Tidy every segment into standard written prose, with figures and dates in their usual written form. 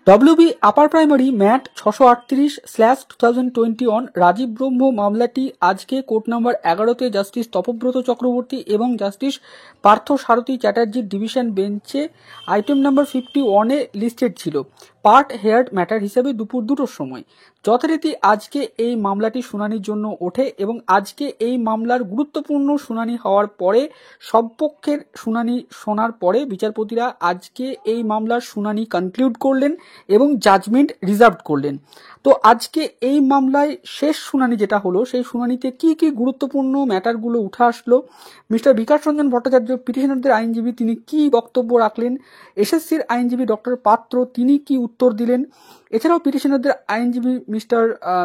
WB upper primary MAT 638/2021 Rajib Brahma মামলাটি আজকে court number 11-তে জাস্টিস তপব্রত চক্রবর্তী এবং জাস্টিস পার্থ সারথী চ্যাটার্জির ডিভিশন বেঞ্চে আইটেম নাম্বার 51-এ লিস্টেড ছিল পার্ট হেয়ার্ড ম্যাটার হিসেবে দুপুর 2টোর সময়। যথারীতি আজকে এই মামলাটি শুনানির জন্য ওঠে এবং আজকে এই মামলার গুরুত্বপূর্ণ শুনানি হওয়ার পরে সব পক্ষের শুনানি শোনার পরে বিচারপতিরা আজকে এই মামলার শুনানি কনক্লুড করলেন এবং জাজমেন্ট রিজার্ভ করলেন। তো আজকে এই মামলায় শেষ শুনানি যেটা হলো সেই শুনানিতে কি কি গুরুত্বপূর্ণ ম্যাটারগুলো উঠে আসলো, মিস্টার বিকাশ রঞ্জন ভট্টাচার্য পিটিশনারদের আইনজীবী তিনি কি বক্তব্য রাখলেন, এসএসসির আইনজীবী ডক্টর পাত্র তিনি কি উত্তর দিলেন, এছাড়াও পিটিশনারদের আইনজীবী মিস্টার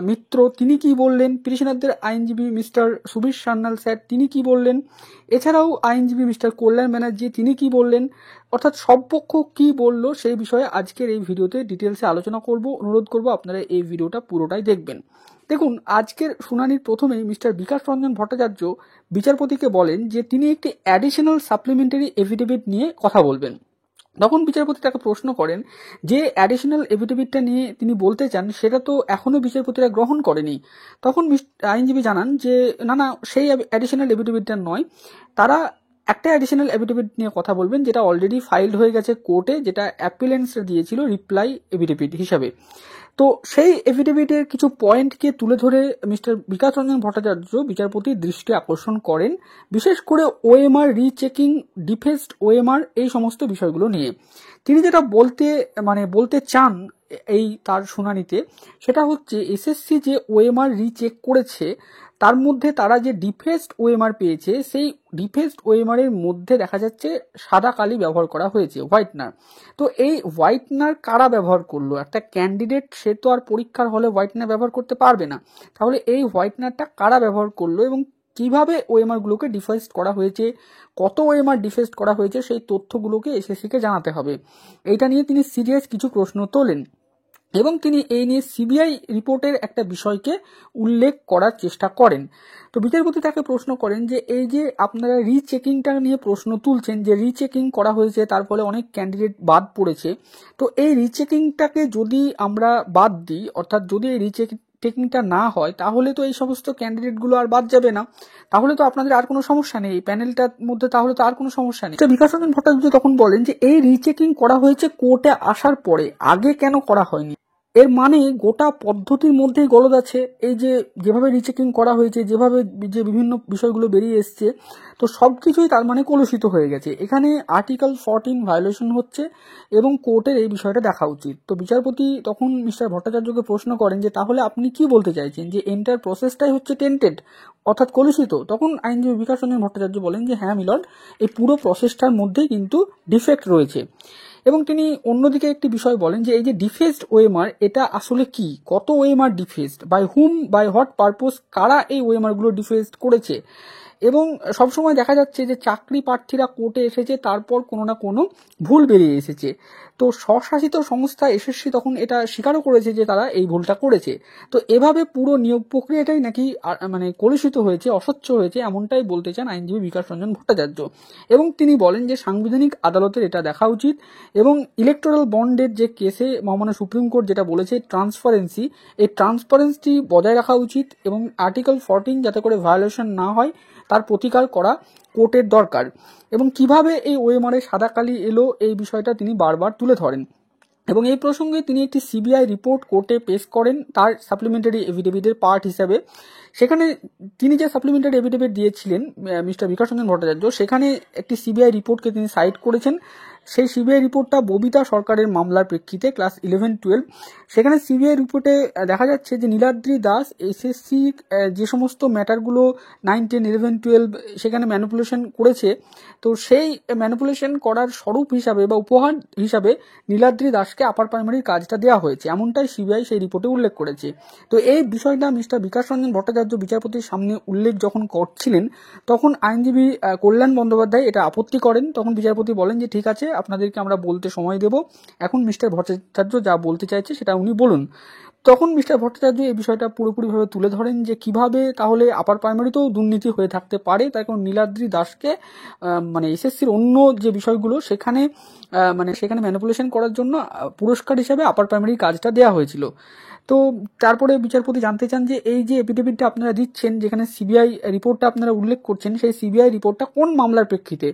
মিত্র তিনি কি বললেন, পিটিশনারদের আইনজীবী মিস্টার সুবীর সান্যাল স্যার তিনি কি বললেন, এছাড়াও আইনজীবী মিস্টার কল্যাণ ব্যানার্জি তিনি কি বললেন, অর্থাৎ সব পক্ষ কি বলল সেই বিষয়ে আজকের এই ভিডিওতে ডিটেলসে আলোচনা করব। অনুরোধ করব আপনারা এই ভিডিওটা পুরোটাই দেখবেন। দেখুন, আজকের শুনানির প্রথমেই মিস্টার বিকাশ রঞ্জন ভট্টাচার্য বিচারপতিকে বলেন যে তিনি একটি অ্যাডিশনাল সাপ্লিমেন্টারি এফিডেভিট নিয়ে কথা বলবেন। তখন বিচারপতি তাকে প্রশ্ন করেন যে অ্যাডিশনাল এফিডেভিটটা নিয়ে তিনি বলতে চান সেটা তো এখনো বিচারপতিরা গ্রহণ করেনি। তখন আইনজীবী জানান যে না সেই অ্যাডিশনাল এফিডেভিটটা নয়, তারা একটা অ্যাডিশনাল এফিডেভিট নিয়ে কথা বলবেন যেটা অলরেডি ফাইলড হয়ে গেছে কোর্টে, যেটা অ্যাপিলেন্সরা দিয়েছিল রিপ্লাই এফিডেভিট হিসাবে। তো সেই এফিডেভিটের কিছু পয়েন্টকে তুলে ধরে মিস্টার বিকাশ রঞ্জন ভট্টাচার্য বিচারপতির দৃষ্টি আকর্ষণ করেন, বিশেষ করে ওএমআর রিচেকিং, ডিফেস্ট ওএমআর এই সমস্ত বিষয়গুলো নিয়ে। তিনি যেটা বলতে চান এই তার শুনানিতে সেটা হচ্ছে এসএসসি যে ওএমআর রিচেক করেছে তার মধ্যে তারা যে ডিফেস্ট ওএমআর পেয়েছে সেই ডিফেস্ট ওএমআর এর মধ্যে দেখা যাচ্ছে সাদা কালি ব্যবহার করা হয়েছে, হোয়াইটনার। তো এই হোয়াইটনার কারা ব্যবহার করলো? একটা ক্যান্ডিডেট সে তো আর পরীক্ষার হলে হোয়াইটনার ব্যবহার করতে পারবে না, তাহলে এই হোয়াইটনারটা কারা ব্যবহার করলো এবং কিভাবে ওএমআর গুলোকে ডিফেস্ট করা হয়েছে, কত ওএমআর ডিফেস্ট করা হয়েছে সেই তথ্যগুলোকে এসএসসিকে জানাতে হবে। এইটা নিয়ে তিনি সিরিয়াস কিছু প্রশ্ন তোলেন এবং তিনি এই নিয়ে সিবিআই রিপোর্টের একটা বিষয়কে উল্লেখ করার চেষ্টা করেন। তো বিচারপতি তাকে প্রশ্ন করেন যে এই যে আপনারা রিচেকিংটা নিয়ে প্রশ্ন তুলছেন যে রিচেকিং করা হয়েছে তার ফলে অনেক ক্যান্ডিডেট বাদ পড়েছে, তো এই রিচেকিংটাকে যদি আমরা বাদ দিই, অর্থাৎ যদি এই রিচেকিংটা না হয় তাহলে তো এই সমস্ত ক্যান্ডিডেটগুলো আর বাদ যাবে না, তাহলে তো আপনাদের আর কোনো সমস্যা নেই এই প্যানেলটার মধ্যে, তাহলে তো আর কোনো সমস্যা নেই। বিকাশ রঞ্জন ভট্টাচার্য তখন বলেন যে এই রিচেকিং করা হয়েছে কোর্টে আসার পরে, আগে কেন করা হয়নি? এর মানে গোটা পদ্ধতির মধ্যেই গলদ আছে। এই যে যেভাবে রিচেকিং করা হয়েছে, যেভাবে যে বিভিন্ন বিষয়গুলো বেরিয়ে এসছে, তো সবকিছুই তার মানে কলুষিত হয়ে গেছে। এখানে আর্টিকেল 14 ভায়োলেশন হচ্ছে এবং কোর্টের এই বিষয়টা দেখা উচিত। তো বিচারপতি তখন মিস্টার ভট্টাচার্যকে প্রশ্ন করেন যে তাহলে আপনি কি বলতে চাইছেন যে এন্টার প্রসেসটাই হচ্ছে টেন্টেড, অর্থাৎ কলুষিত? তখন আইনজীবী বিকাশ রঞ্জন ভট্টাচার্য বলেন যে হ্যাঁ মিলর্ড, এই পুরো প্রসেসটার মধ্যেই কিন্তু ডিফেক্ট রয়েছে। এবং তিনি অন্যদিকে একটি বিষয় বলেন যে এই যে ডিফেস্ট ওএমআর এটা আসলে কি, কত OMR defaced, by hmm, by what purpose, কারা এই ওএমআর গুলো ডিফেস্ট করেছে। এবং সবসময় দেখা যাচ্ছে যে চাকরি প্রার্থীরা কোর্টে এসেছে তারপর কোনো না কোনো ভুল বেরিয়ে এসেছে। তো স্বশাসিত সংস্থা এসএসসি তখন এটা স্বীকারও করেছে যে তারা এই ভুলটা করেছে। তো এভাবে পুরো নিয়োগ প্রক্রিয়াটাই নাকি কলুষিত হয়েছে, অস্বচ্ছ হয়েছে, এমনটাই বলতে চান আইনজীবী বিকাশ রঞ্জন ভট্টাচার্য। এবং তিনি বলেন যে সাংবিধানিক আদালতের এটা দেখা উচিত এবং ইলেকটোরাল বন্ডের যে কেসে মহামান্য সুপ্রিম কোর্ট যেটা বলেছে ট্রান্সপারেন্সি, এই ট্রান্সপারেন্সি বজায় রাখা উচিত এবং আর্টিকেল 14 যাতে করে ভায়োলেশন না হয় তার প্রতিকার করা কোর্টের দরকার। এবং কিভাবে এই ওএমআর এ সাদা কালি এলো এই বিষয়টা তিনি বারবার তুলে ধরেন এবং এই প্রসঙ্গে তিনি একটি সিবিআই রিপোর্ট কোর্টে পেশ করেন তার সাপ্লিমেন্টারি এফিডেভিটের পার্ট হিসাবে। সেখানে তিনি যে সাপ্লিমেন্টারি এফিডেভিট দিয়েছিলেন মিস্টার বিকাশ রঞ্জন ভট্টাচার্য, সেখানে একটি সিবিআই রিপোর্টকে তিনি সাইট করেছেন। সেই সিবিআই রিপোর্টটা ববিতা সরকারের মামলার প্রেক্ষিতে ক্লাস 11-12। সেখানে সিবিআই রিপোর্টে দেখা যাচ্ছে যে নীলাদ্রি দাস এসএসসি যে সমস্ত ম্যাটারগুলো 9, 10, 11, 12 সেখানে ম্যানিপুলেশন করেছে, তো সেই ম্যানিপুলেশন করার স্বরূপ হিসাবে বা উপহার হিসাবে নীলাদ্রি দাসকে আপার প্রাইমারির কাজটা দেওয়া হয়েছে, এমনটাই সিবিআই সেই রিপোর্টে উল্লেখ করেছে। তো এই বিষয়টা মিস্টার বিকাশ রঞ্জন ভট্টাচার্য বিচারপতির সামনে উল্লেখ যখন করছিলেন তখন আইনজীবী কল্যাণ বন্দ্যোপাধ্যায় এটা আপত্তি করেন। তখন বিচারপতি বলেন যে ঠিক আছে, আপনাদেরকে আমরা বলতে সময় দেব, এখন মিস্টার ভট্টাচার্য যা বলতে চাইছে সেটা উনি বলুন। তখন মিস্টার ভট্টাচার্য এই বিষয়টা পুরোপুরিভাবে তুলে ধরেন যে কিভাবে তাহলে আপার প্রাইমারিতেও দুর্নীতি হয়ে থাকতে পারে, তার কারণ নীলাদ্রি দাসকে মানে এসএসসির অন্য যে বিষয়গুলো সেখানে সেখানে ম্যানিপুলেশন করার জন্য পুরস্কার হিসেবে আপার প্রাইমারি কাজটা দেওয়া হয়েছিল। তো তারপরে বিচারপতি জানতে চান যে এই যে এফিডেভিটটা আপনারা দিচ্ছেন, যেখানে সিবিআই রিপোর্টটা আপনারা উল্লেখ করছেন, সেই সিবিআই রিপোর্টটা কোন মামলার প্রেক্ষিতে?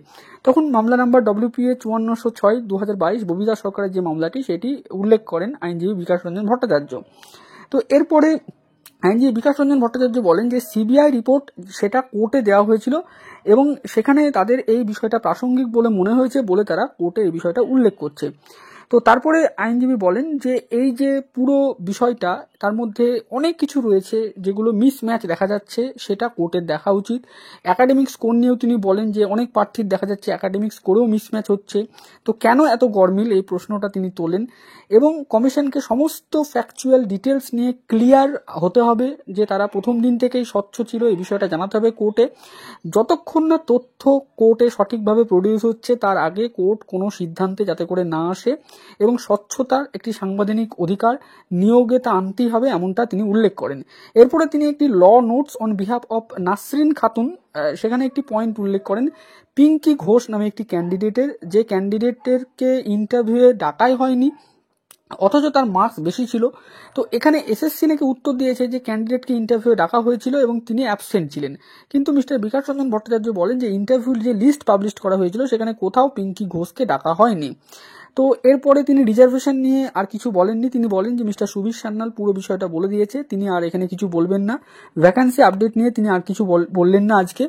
তখন মামলা নাম্বার WPA 5406/2022 ববিতা সরকারের যে মামলাটি সেটি উল্লেখ করেন আইনজীবী বিকাশ রঞ্জন ভট্টাচার্য। তো এরপরে আইনজীবী বিকাশ রঞ্জন ভট্টাচার্য বলেন যে সিবিআই রিপোর্ট সেটা কোর্টে দেওয়া হয়েছিল এবং সেখানে তাদের এই বিষয়টা প্রাসঙ্গিক বলে মনে হয়েছে বলে তারা কোর্টে এই বিষয়টা উল্লেখ করছে। তো তারপরে আইনজীবী বলেন যে এই যে পুরো বিষয়টা, তার মধ্যে অনেক কিছু রয়েছে যেগুলো মিসম্যাচ দেখা যাচ্ছে, সেটা কোর্টের দেখা উচিত। একাডেমিক স্কোর নিয়েও তিনি বলেন যে অনেক প্রার্থীর দেখা যাচ্ছে একাডেমিক স্কোরেও মিসম্যাচ হচ্ছে, তো কেন এত গরমিল, এই প্রশ্নটা তিনি তোলেন। এবং কমিশনকে সমস্ত ফ্যাকচুয়াল ডিটেলস নিয়ে ক্লিয়ার হতে হবে, যে তারা প্রথম দিন থেকেই স্বচ্ছ ছিল, এই বিষয়টা জানাতে হবে কোর্টে। যতক্ষণ না তথ্য কোর্টে সঠিকভাবে প্রডিউস হচ্ছে তার আগে কোর্ট কোনো সিদ্ধান্তে যাতে করে না আসে, এবং স্বচ্ছতার একটি সাংবিধানিক অধিকার নিয়োগে তা আনতেই হবে, এমনটা তিনি উল্লেখ করেন। এরপরে তিনি একটি law notes on behalf of Nasrin Khatun, সেখানে একটি পয়েন্ট উল্লেখ করেন পিঙ্কি ঘোষ নামে একটি ক্যান্ডিডেটের, যে ক্যান্ডিডেটেরকে ইন্টারভিউয়ে ডাকাই হয়নি অথচ তার মার্কস বেশি ছিল। তো এখানে এসএসসি নাকি উত্তর দিয়েছে যে ক্যান্ডিডেটকে ইন্টারভিউ ডাকা হয়েছিল এবং তিনি অ্যাবসেন্ট ছিলেন, কিন্তু মিস্টার বিকাশ রঞ্জন ভট্টাচার্য বলেন যে ইন্টারভিউর যে লিস্ট পাবলিশ করা হয়েছিল সেখানে কোথাও পিঙ্কি ঘোষকে ডাকা হয়নি। তো এরপরে তিনি রিজার্ভেশন নিয়ে আর কিছু বলেননি, তিনি বলেন যে মিস্টার সুবীর সান্যাল পুরো বিষয়টা বলে দিয়েছে, তিনি আর এখানে কিছু বলবেন না। ভ্যাকান্সি আপডেট নিয়ে তিনি আর কিছু বললেন না আজকে।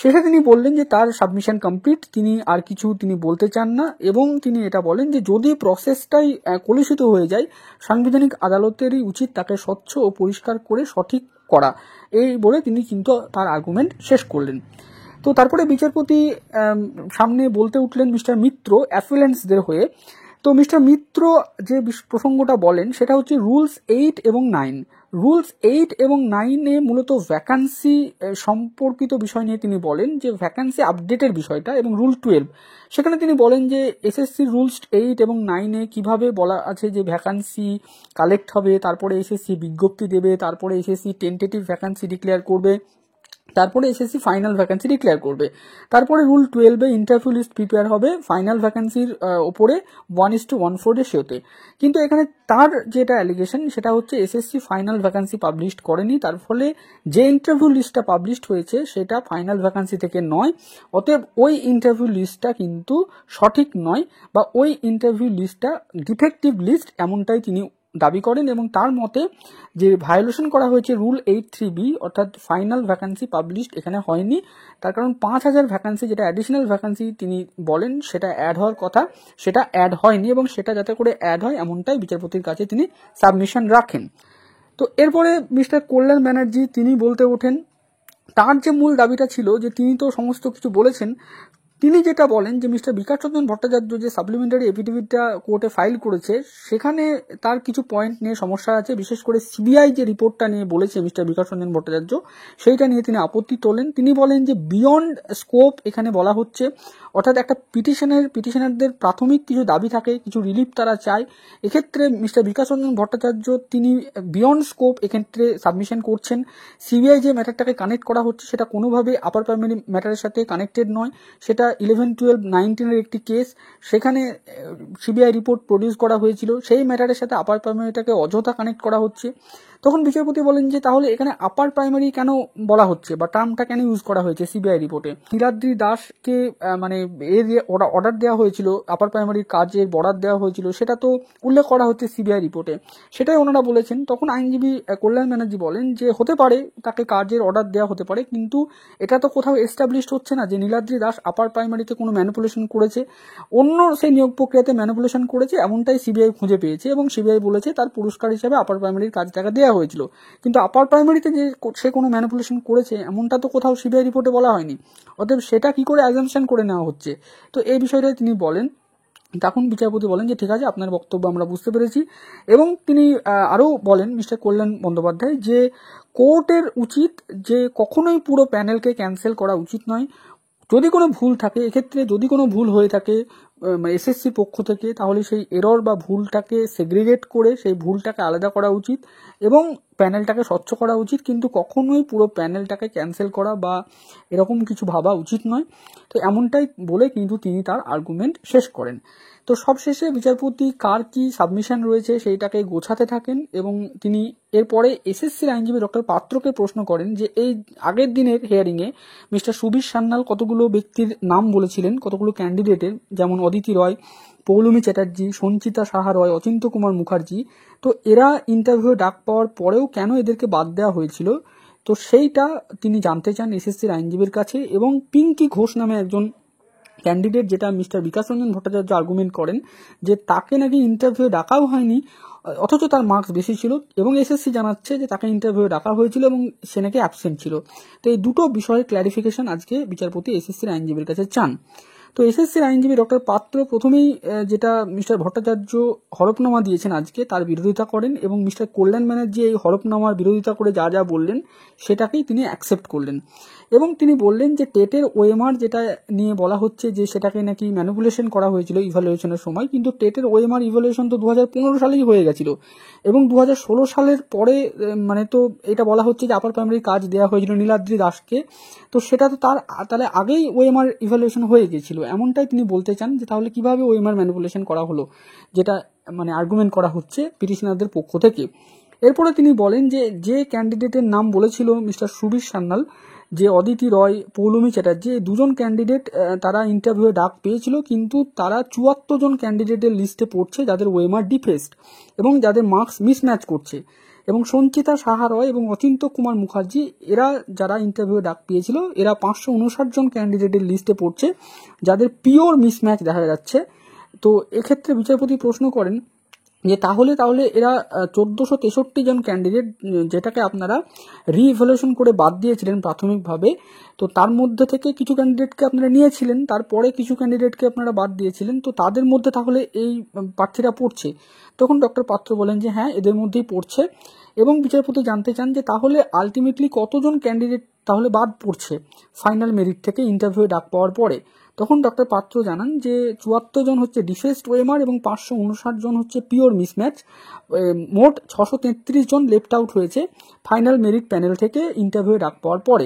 শেষে তিনি বললেন যে তার সাবমিশন কমপ্লিট, তিনি আর কিছু তিনি বলতে চান না, এবং তিনি এটা বলেন যে যদি প্রসেসটাই কলুষিত হয়ে যায়, সাংবিধানিক আদালতেরই উচিত তাকে স্বচ্ছ ও পরিষ্কার করে সঠিক করা, এই বলে তিনি কিন্তু তার আর্গুমেন্ট শেষ করলেন। তো তারপরে বিচারপতি সামনে বলতে উঠলেন মিস্টার মিত্র অ্যাফিলেন্টসদের হয়ে। তো মিস্টার মিত্র যে প্রসঙ্গটা বলেন সেটা হচ্ছে রুলস 8 এবং 9। রুলস 8 এবং 9-এ মূলত ভ্যাকান্সি সম্পর্কিত বিষয় নিয়ে তিনি বলেন, যে ভ্যাকান্সি আপডেটের বিষয়টা, এবং রুল 12 সেখানে তিনি বলেন যে এসএসসি রুলস 8 এবং 9-এ কিভাবে বলা আছে যে ভ্যাকান্সি কালেক্ট হবে, তারপরে এসএসসি বিজ্ঞপ্তি দেবে, তারপরে এসএসসি টেন্টেটিভ ভ্যাকান্সি ডিক্লেয়ার করবে, তারপরে এসএসসি ফাইনাল ভ্যাকান্সি ডিক্লেয়ার করবে, তারপরে রুল 12-এ ইন্টারভিউ লিস্ট প্রিপেয়ার হবে ফাইনাল ভ্যাকান্সির ওপরে 1:1/4 রেশিওতে। কিন্তু এখানে তার যেটা অ্যালিগেশন সেটা হচ্ছে এসএসসি ফাইনাল ভ্যাকান্সি পাবলিশ করেনি, তার ফলে যে ইন্টারভিউ লিস্টটা পাবলিশ হয়েছে সেটা ফাইনাল ভ্যাকান্সি থেকে নয়, অতএব ওই ইন্টারভিউ লিস্টটা কিন্তু সঠিক নয়, বা ওই ইন্টারভিউ লিস্টটা ডিফেক্টিভ লিস্ট, এমনটাই তিনি দাবি করেন। এবং তার মতে যে ভায়োলেশন করা হয়েছে রুল 83B, অর্থাৎ ফাইনাল ভ্যাকান্সি পাবলিশড এখানে হয়নি, তার কারণ 5000 ভ্যাকান্সি যেটা অ্যাডিশনাল ভ্যাকান্সি তিনি বলেন সেটা অ্যাড হওয়ার কথা, সেটা অ্যাড হয়নি, এবং সেটা যাতে করে অ্যাড হয় এমনটাই বিচারপতির কাছে তিনি সাবমিশন রাখেন। তো এরপরে মিস্টার কল্যাণ ব্যানার্জি তিনি বলতে ওঠেন, তার যে মূল দাবিটা ছিল যে তিনি তো সমস্ত কিছু বলেছেন, তিনি যেটা বলেন যে মিস্টার বিকাশ রঞ্জন ভট্টাচার্য যে সাপ্লিমেন্টারি এফিডেভিটটা কোর্টে ফাইল করেছে সেখানে তার কিছু পয়েন্ট নিয়ে সমস্যা আছে, বিশেষ করে সিবিআই যে রিপোর্টটা নিয়ে বলেছে মিস্টার বিকাশ রঞ্জন ভট্টাচার্য সেইটা নিয়ে তিনি আপত্তি তোলেন। তিনি বলেন যে বিয়ন্ড স্কোপ এখানে বলা হচ্ছে, অর্থাৎ একটা পিটিশনারদের প্রাথমিক কিছু দাবি থাকে, কিছু রিলিফ তারা চায়, এক্ষেত্রে মিস্টার বিকাশ রঞ্জন ভট্টাচার্য তিনি বিয়ন্ড স্কোপ এক্ষেত্রে সাবমিশন করছেন। সিবিআই যে ম্যাটারটাকে কানেক্ট করা হচ্ছে সেটা কোনোভাবে আপার প্রাইমারি ম্যাটারের সাথে কানেক্টেড নয়, সেটা 11, 12, 19-এর একটি কেস, সেখানে সিবিআই রিপোর্ট প্রডিউস করা হয়েছিল, সেই ম্যাটারের সাথে আপার প্রাইমারিটাকে অযথা কানেক্ট করা হচ্ছে। তখন বিচারপতি বলেন যে তাহলে এখানে আপার প্রাইমারি কেন বলা হচ্ছে, বা টার্মটা কেন ইউজ করা হয়েছে সিবিআই রিপোর্টে? নীলাদ্রি দাসকে অর্ডার দেওয়া হয়েছিল, আপার প্রাইমারির কাজের বরাদ দেওয়া হয়েছিল, সেটা তো উল্লেখ করা হচ্ছে সিবিআই রিপোর্টে, সেটাই ওনারা বলেছেন। তখন আইনজীবী কল্যাণ ব্যানার্জি বলেন যে হতে পারে তাকে কাজের অর্ডার দেওয়া হতে পারে, কিন্তু এটা তো কোথাও এস্টাবলিশড হচ্ছে না যে নীলাদ্রি দাস আপার প্রাইমারিতে কোনো ম্যানিপুলেশন করেছে, অন্য সেই নিয়োগ প্রক্রিয়াতে ম্যানিপুলেশন করেছে এমনটাই সিবিআই খুঁজে পেয়েছে, এবং সিবিআই বলেছে তার পুরস্কার হিসেবে আপার প্রাইমারির কাজ টাকা দেওয়া হয়েছিল, কিন্তু আপার প্রাইমারিতে যে সে কোনো ম্যানিপুলেশন করেছে এমনটা তো কোথাও সিবিআই রিপোর্টে বলা হয়নি, অতএব সেটা কি করে অ্যাজাম্পশন করে নেওয়া হচ্ছে। তো এই বিষয়টাই তিনি বলেন। তখন বিচারপতি বলেন যে ঠিক আছে, আপনার বক্তব্য আমরা বুঝতে পেরেছি, এবং তিনি আরও বলেন মিস্টার কল্যাণ বন্দ্যোপাধ্যায় যে কোর্টের উচিত যে কখনোই পুরো প্যানেলকে ক্যান্সেল করা উচিত নয়, যদি কোনো ভুল থাকে, এক্ষেত্রে যদি কোনো ভুল হয়ে থাকে এসএসসির পক্ষ থেকে, তাহলে সেই এরর বা ভুলটাকে সেগ্রিগেট করে সেই ভুলটাকে আলাদা করা উচিত এবং প্যানেলটাকে স্বচ্ছ করা উচিত, কিন্তু কখনোই পুরো প্যানেলটাকে ক্যান্সেল করা বা এরকম কিছু ভাবা উচিত নয়। তো এমনটাই বলে কিন্তু তিনি তার আর্গুমেন্ট শেষ করেন। তো সবশেষে বিচারপতি কার কি সাবমিশন রয়েছে সেইটাকে গোছাতে থাকেন এবং তিনি এরপরে এসএসসির আইনজীবী ডক্টর পাত্রকে প্রশ্ন করেন যে এই আগের দিনের হিয়ারিংয়ে মিস্টার সুবীর সান্যাল কতগুলো ব্যক্তির নাম বলেছিলেন, কতগুলো ক্যান্ডিডেটের, যেমন অদিতি রয়, পৌলমী চ্যাটার্জি, সঞ্চিতা সাহা রয়, অচিন্ত কুমার মুখার্জি। তো এরা ইন্টারভিউ ডাক পাওয়ার পরেও কেন এদেরকে বাদ দেওয়া হয়েছিল, তো সেইটা তিনি জানতে চান এসএসসির আইনজীবীর কাছে। এবং পিঙ্কি ঘোষ নামে একজন ক্যান্ডিডেট, যেটা মিস্টার বিকাশ রঞ্জন ভট্টাচার্য আর্গুমেন্ট করেন যে তাকে নাকি ইন্টারভিউ ডাকাও হয়নি, অথচ তার মার্কস বেশি ছিল, এবং এসএসসি জানাচ্ছে যে তাকে ইন্টারভিউ ডাকা হয়েছিল এবং সে নাকি অ্যাবসেন্ট ছিল। তো এই দুটো বিষয়ের ক্ল্যারিফিকেশন আজকে বিচারপতি এসএসসির আইনজীবীর কাছে চান। তো এসএসসির আইনজীবী ডক্টর পাত্র প্রথমেই যেটা মিস্টার ভট্টাচার্য হলফনামা দিয়েছেন আজকে তার বিরোধিতা করেন এবং মিস্টার কল্যাণ ব্যানার্জি এই হলফনামার বিরোধিতা করে যা যা বললেন সেটাকেই তিনি অ্যাকসেপ্ট করলেন এবং তিনি বললেন যে টেটের ওএমআর যেটা নিয়ে বলা হচ্ছে যে সেটাকে নাকি ম্যানিপুলেশন করা হয়েছিল ইভ্যালুয়েশনের সময়, কিন্তু টেটের ওএমআর ইভ্যালুয়েশন তো 2015 সালেই হয়ে গেছিল এবং 2016 সালের পরে মানে তো এটা বলা হচ্ছে যে আপার প্রাইমারি কাজ দেওয়া হয়েছিল নীলাদ্রি দাসকে, তো সেটা তো তাহলে আগেই ওএমআর ইভ্যালুয়েশন হয়ে গিয়েছিল, এমনটাই তিনি বলতে চান যে তাহলে কিভাবে ওএমআর ম্যানিপুলেশন করা হলো, যেটা মানে আর্গুমেন্ট করা হচ্ছে পিটিশনারদের পক্ষ থেকে। এরপরে তিনি বলেন যে যে ক্যান্ডিডেটের নাম বলেছিল মিস্টার সুবীর সান্যাল, যে অদিতি রয়, পৌলমী চ্যাটার্জি, দুজন ক্যান্ডিডেট তারা ইন্টারভিউ ডাক পেয়েছিল, কিন্তু তারা 74 জন ক্যান্ডিডেটের লিস্টে পড়ছে যাদের ওএমআর ডিফেস্ট এবং যাদের মার্কস মিসম্যাচ করছে। এবং সঞ্চিতা সাহা রয় এবং অচিন্ত কুমার মুখার্জি এরা যারা ইন্টারভিউ ডাক পেয়েছিল এরা 559 জন ক্যান্ডিডেটের লিস্টে পড়ছে যাদের পিওর মিসম্যাচ দেখা যাচ্ছে। তো এক্ষেত্রে বিচারপতি প্রশ্ন করেন যে তাহলে এরা 1463 জন ক্যান্ডিডেট যেটাকে আপনারা রিইভ্যালুয়েশন করে বাদ দিয়েছিলেন প্রাথমিকভাবে, তো তার মধ্যে থেকে কিছু ক্যান্ডিডেটকে আপনারা নিয়েছিলেন, তারপরে কিছু ক্যান্ডিডেটকে আপনারা বাদ দিয়েছিলেন, তো তাদের মধ্যে তাহলে এই প্রার্থীরা পড়ছে। তখন ডক্টর পাত্র বলেন যে হ্যাঁ এদের মধ্যেই পড়ছে এবং বিচারপতি জানতে চান যে তাহলে আলটিমেটলি কতজন ক্যান্ডিডেট তাহলে বাদ পড়ছে ফাইনাল মেরিট থেকে ইন্টারভিউ ডাক পাওয়ার পরে। তখন ডক্টর পাত্র জানান যে 74 জন হচ্ছে ডিফেস্ট ওএমআর এবং 559 জন হচ্ছে পিওর মিসম্যাচ, মোট 633 জন লেফট আউট হয়েছে ফাইনাল মেরিট প্যানেল থেকে ইন্টারভিউ ডাক পাওয়ার পরে।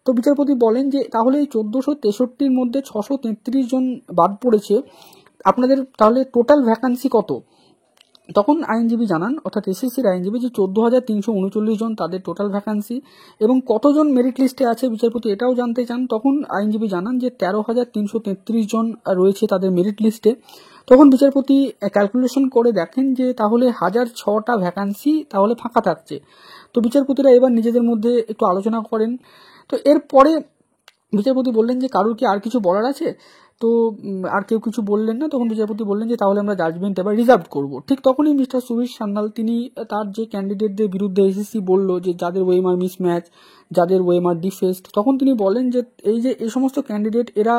তো বিচারপতি বলেন যে তাহলে এই 1463-র মধ্যে 633 জন বাদ পড়েছে, আপনাদের তাহলে টোটাল ভ্যাকান্সি কত? তখন আইনজীবী জানান, অর্থাৎ এসএসসির আইনজীবী, যে 14,339 জন তাদের টোটাল ভ্যাকান্সি এবং কতজন মেরিট লিস্টে আছে বিচারপতি এটাও জানতে চান। তখন আইনজীবী জানান যে 13,333 জন রয়েছে তাদের মেরিট লিস্টে। তখন বিচারপতি ক্যালকুলেশন করে দেখেন যে তাহলে 1006টা ভ্যাকান্সি তাহলে ফাঁকা থাকছে। তো বিচারপতিরা এবার নিজেদের মধ্যে একটু আলোচনা করেন। তো এরপরে বিচারপতি বললেন যে কারোর কি আর কিছু বলার আছে, তো আর কেউ কিছু বললেন না। তখন বিচারপতি বললেন যে তাহলে আমরা জাজমেন্ট এবার রিজার্ভ করব। ঠিক তখনই মিস্টার সুবীর সান্যাল তিনি তার যে ক্যান্ডিডেটদের বিরুদ্ধে এসএসসি বলল যে যাদের ওএমআর মিসম্যাচ, যাদের ওএমআর ডিফেস্ট, তখন তিনি বলেন যে এই সমস্ত ক্যান্ডিডেট এরা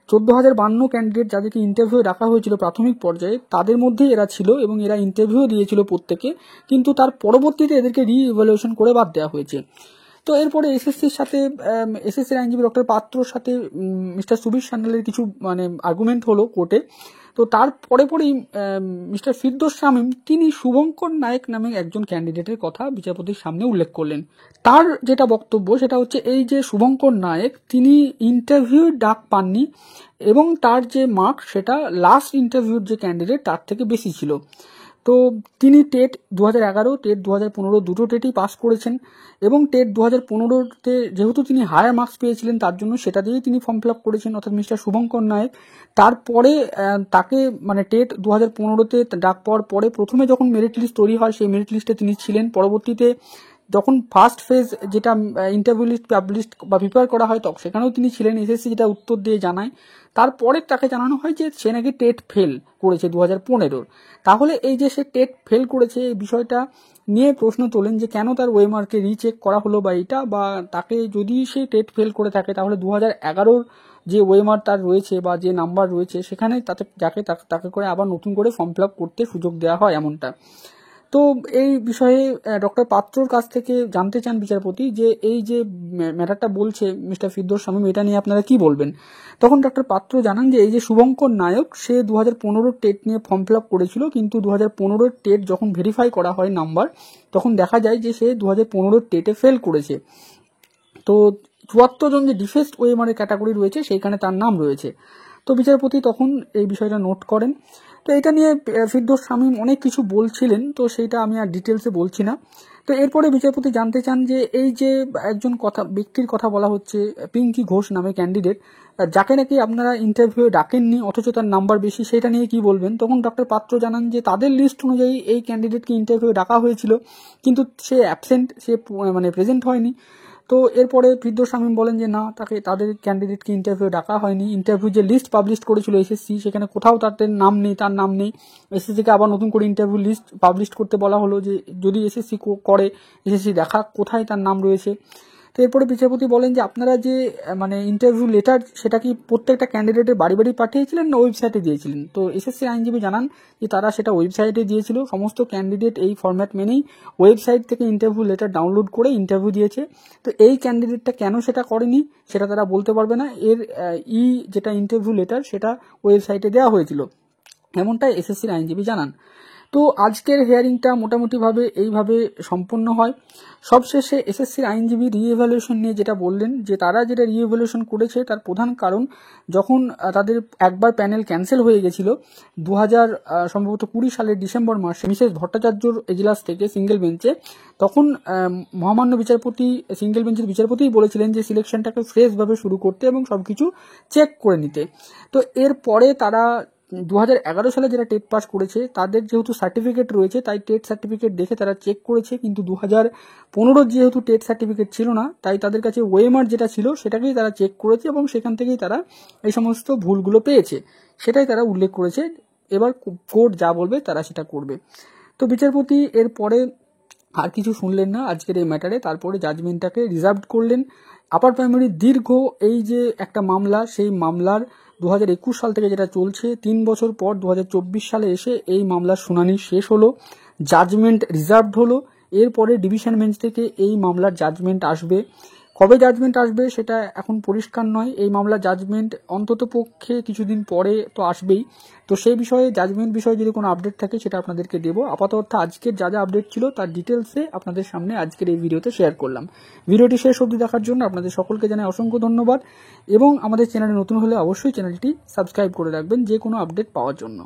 14,052 ক্যান্ডিডেট যাদেরকে ইন্টারভিউ রাখা হয়েছিল প্রাথমিক পর্যায়ে তাদের মধ্যেই এরা ছিল এবং এরা ইন্টারভিউ দিয়েছিল প্রত্যেকে, কিন্তু তার পরবর্তীতে এদেরকে রিইভ্যালুয়েশন করে বাদ দেওয়া হয়েছে। তো এরপরে এসএসসির আইনজীবী ডক্টর পাত্রর সাথে মিস্টার সুবীর সান্যালের কিছু মানে আর্গুমেন্ট হলো কোর্টে। তো তার পরেই মিস্টার ফিরদৌস শামীম তিনি শুভঙ্কর নায়েক নামে একজন ক্যান্ডিডেটের কথা বিচারপতির সামনে উল্লেখ করলেন। তার যেটা বক্তব্য সেটা হচ্ছে এই যে শুভঙ্কর নায়েক তিনি ইন্টারভিউ ডাক পাননি এবং তার যে মার্ক সেটা লাস্ট ইন্টারভিউর যে ক্যান্ডিডেট তার থেকে বেশি ছিল। তো তিনি টেট 2011, টেট 2015 দুটো টেটই পাস করেছেন এবং টেট 2015-তে যেহেতু তিনি হায়ার মার্কস পেয়েছিলেন তার জন্য সেটা দিয়েই তিনি ফর্ম ফিল আপ করেছেন, অর্থাৎ মিস্টার শুভঙ্কর নায়েক। তারপরে তাকে মানে টেট 2015-তে ডাক পাওয়ার পরে প্রথমে যখন মেরিট লিস্ট তৈরি হয় সেই মেরিট লিস্টে তিনি ছিলেন, পরবর্তীতে যখন ফার্স্ট ফেজ যেটা ইন্টারভিউ লিস্ট পাবলিশ বা প্রিপেয়ার করা হয় তখন সেখানেও তিনি ছিলেন, এসএসসি যেটা উত্তর দিয়ে জানায়। তারপরে তাকে জানানো হয় যে সে নাকি টেট ফেল করেছে 2015-র। তাহলে এই যে সে টেট ফেল করেছে এই বিষয়টা নিয়ে প্রশ্ন তোলেন যে কেন তার ওয়েমার্কে রিচেক করা হলো বা এটা, বা তাকে যদি সে টেট ফেল করে থাকে তাহলে 2011-র যে ওয়েমার তার রয়েছে বা যে নাম্বার রয়েছে সেখানে তাকে করে আবার নতুন করে ফর্ম ফিল আপ করতে সুযোগ দেওয়া হয় এমনটা। তো এই বিষয়ে ডক্টর পাত্রর কাছ থেকে জানতে চান বিচারপতি যে এই যে ম্যাটারটা বলছে মিস্টার ফিরদৌস শামীম, এটা নিয়ে আপনারা কি বলবেন। তখন ডক্টর পাত্র জানান যে এই যে শুভঙ্কর নায়ক, সে 2015 টেট নিয়ে ফর্ম ফিল আপ করেছিল, কিন্তু 2015 টেট যখন ভেরিফাই করা হয় নাম্বার, তখন দেখা যায় যে সে 2015 টেটে ফেল করেছে। তো 74 জন যে ডিফেস্ট ওএমআর এর ক্যাটাগরি রয়েছে সেইখানে তার নাম রয়েছে। তো বিচারপতি তখন এই বিষয়টা নোট করেন। তো এটা নিয়ে ফিরদৌস শামীম অনেক কিছু বলছিলেন, তো সেইটা আমি আর ডিটেলসে বলছি না। তো এরপরে বিচারপতি জানতে চান যে এই যে একজন ব্যক্তির কথা বলা হচ্ছে, পিঙ্কি ঘোষ নামে ক্যান্ডিডেট, যাকে নাকি আপনারা ইন্টারভিউ ডাকেননি অথচ তার নাম্বার বেশি, সেটা নিয়ে কি বলবেন। তখন ডক্টর পাত্র জানান যে তাদের লিস্ট অনুযায়ী এই ক্যান্ডিডেটকে ইন্টারভিউ ডাকা হয়েছিল, কিন্তু সে অ্যাবসেন্ট, সে প্রেজেন্ট হয়নি। তো এরপরে ফিরদৌস শামীম বলেন যে না, তাদের ক্যান্ডিডেটকে ইন্টারভিউ ডাকা হয়নি। ইন্টারভিউ যে লিস্ট পাবলিশ করেছিল এসএসসি, সেখানে কোথাও তার নাম নেই। এসএসসিকে আবার নতুন করে ইন্টারভিউ লিস্ট পাবলিশ করতে বলা হলো, যে যদি এসএসসি করে, এসএসসি দেখা কোথায় তার নাম রয়েছে। তো এরপরে বিচারপতি বলেন যে আপনারা যে ইন্টারভিউ লেটার, সেটা কি প্রত্যেকটা ক্যান্ডিডেটের বাড়ি বাড়ি পাঠিয়েছিলেন না ওয়েবসাইটে দিয়েছিলেন। তো এসএসসি আইনজীবী জানান যে তারা সেটা ওয়েবসাইটে দিয়েছিল। সমস্ত ক্যান্ডিডেট এই ফরম্যাট মেনেই ওয়েবসাইট থেকে ইন্টারভিউ লেটার ডাউনলোড করে ইন্টারভিউ দিয়েছে। তো এই ক্যান্ডিডেটটা কেন সেটা করেনি সেটা তারা বলতে পারবে না। এর যেটা ইন্টারভিউ লেটার, সেটা ওয়েবসাইটে দেওয়া হয়েছিল, এমনটাই এসএসসির আইনজীবী জানান। তো আজকের হিয়ারিংটা মোটামুটিভাবে এইভাবে সম্পন্ন হয়। সবশেষে এসএসসির আইনজীবী রিইভ্যালুয়েশন নিয়ে যেটা বললেন, যে তারা যেটা রিইভ্যালুয়েশন করেছে তার প্রধান কারণ, যখন তাদের একবার প্যানেল ক্যান্সেল হয়ে গেছিল 2020 সালের ডিসেম্বর মাসে মিসেস ভট্টাচার্যর এজলাস থেকে সিঙ্গেল বেঞ্চে, তখন মহামান্য বিচারপতি সিঙ্গেল বেঞ্চের বিচারপতিই বলেছিলেন যে সিলেকশনটাকে ফ্রেশভাবে শুরু করতে এবং সবকিছু চেক করে নিতে। তো এরপরে তারা 2011 সালে যারা টেট পাস করেছে তাদের যেহেতু সার্টিফিকেট রয়েছে, তাই টেট সার্টিফিকেট দেখে তারা চেক করেছে, কিন্তু 2015 যেহেতু টেট সার্টিফিকেট ছিল না, তাই তাদের কাছে ওএমআর যেটা ছিল সেটাকেই তারা চেক করেছে এবং সেখান থেকেই তারা এই সমস্ত ভুলগুলো পেয়েছে, সেটাই তারা উল্লেখ করেছে। এবার কোর্ট যা বলবে তারা সেটা করবে। তো বিচারপতি এরপরে আর কিছু শুনলেন না আজকের এই ম্যাটারে, তারপরে জাজমেন্টটাকে রিজার্ভ করলেন। আপার প্রাইমারি দীর্ঘ এই যে একটা মামলা, সেই মামলার 2021 সাল থেকে যেটা চলছে, 3 বছর পর 2024 সালে এসে এই মামলার শুনানি শেষ হলো, জাজমেন্ট রিজার্ভড হলো। এরপরে ডিভিশন বেঞ্চ থেকে এই মামলার জাজমেন্ট আসবে। কবে জাজমেন্ট আসবে সেটা এখন পরিষ্কার নয়। এই মামলার জাজমেন্ট অন্তত পক্ষে কিছুদিন পরে তো আসবেই। তো সেই বিষয়ে জাজমেন্ট বিষয়ে যদি কোনো আপডেট থাকে সেটা আপনাদেরকে দেবো। আপাতত আজকের যা যা আপডেট ছিল তার ডিটেলসে আপনাদের সামনে আজকের এই ভিডিওতে শেয়ার করলাম। ভিডিওটি শেষ অবধি দেখার জন্য আপনাদের সকলকে জানাই অসংখ্য ধন্যবাদ, এবং আমাদের চ্যানেলে নতুন হলে অবশ্যই চ্যানেলটি সাবস্ক্রাইব করে রাখবেন যে কোনো আপডেট পাওয়ার জন্য।